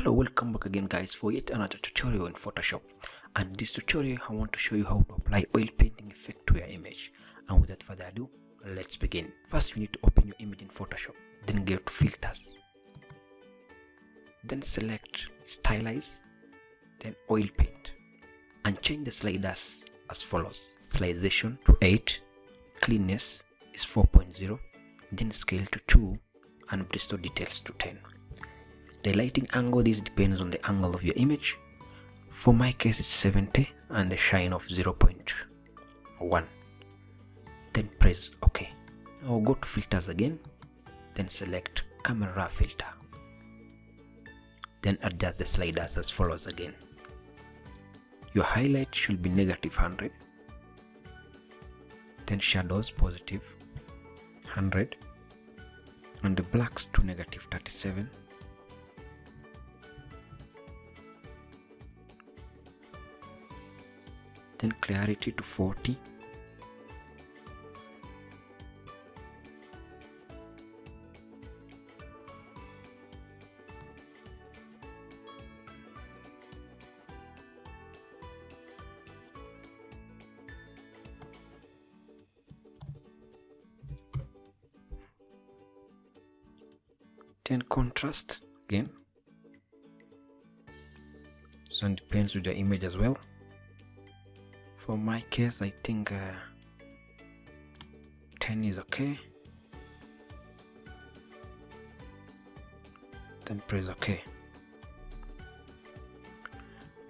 Hello, welcome back again guys for yet another tutorial in Photoshop. And this tutorial I want to show you how to apply oil painting effect to your image. And without further ado, let's begin. First you need to open your image in Photoshop, then go to filters, then select stylize, then oil paint, and change the sliders as follows: stylization to 8, cleanness is 4.0, then scale to 2, and Bristol details to 10. The lighting angle, this depends on the angle of your image. For my case it's 70 and the shine of 0.1. Then press OK. Now go to filters again, then select camera filter, then adjust the sliders as follows again. Your highlight should be -100, then shadows positive 100, and the blacks to -37, then clarity to 40, then contrast again. So it depends with your image as well. For my case I think 10 is okay, then press OK.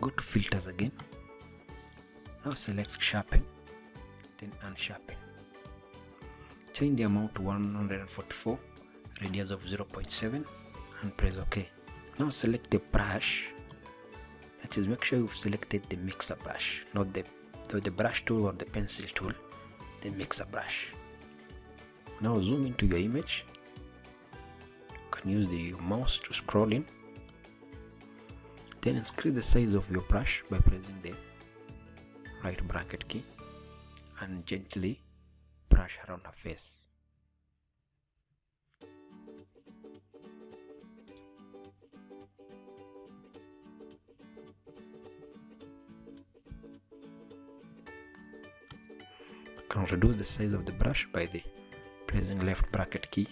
Go to filters again, now select sharpen, then unsharpen, change the amount to 144, radius of 0.7, and press OK. Now select the brush, that is, make sure you've selected the mixer brush, not the brush tool or the pencil tool, the mixer brush. Now zoom into your image. You can use the mouse to scroll in, then increase the size of your brush by pressing the right bracket key and gently brush around her face. You can reduce the size of the brush by the pressing left bracket key.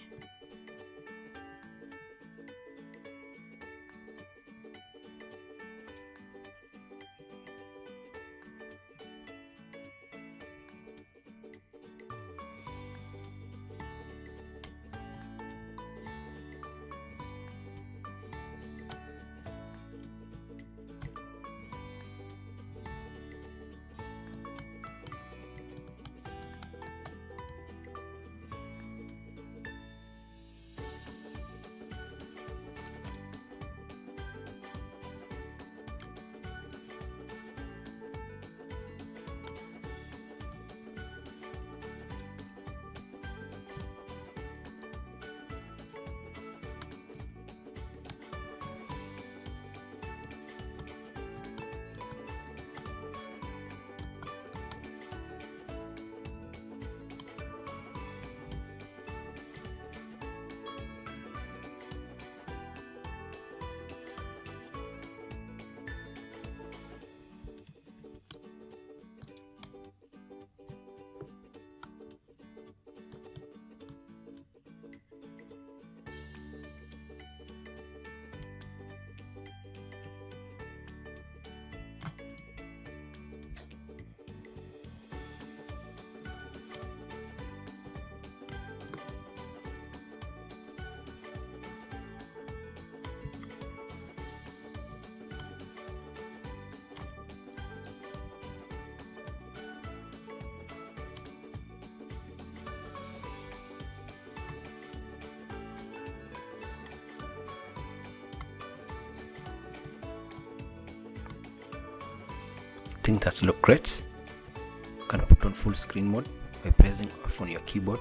I think that's look great. You can put on full screen mode by pressing off on your keyboard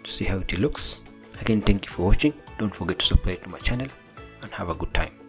to see how it looks. Again, thank you for watching. Don't forget to subscribe to my channel and have a good time.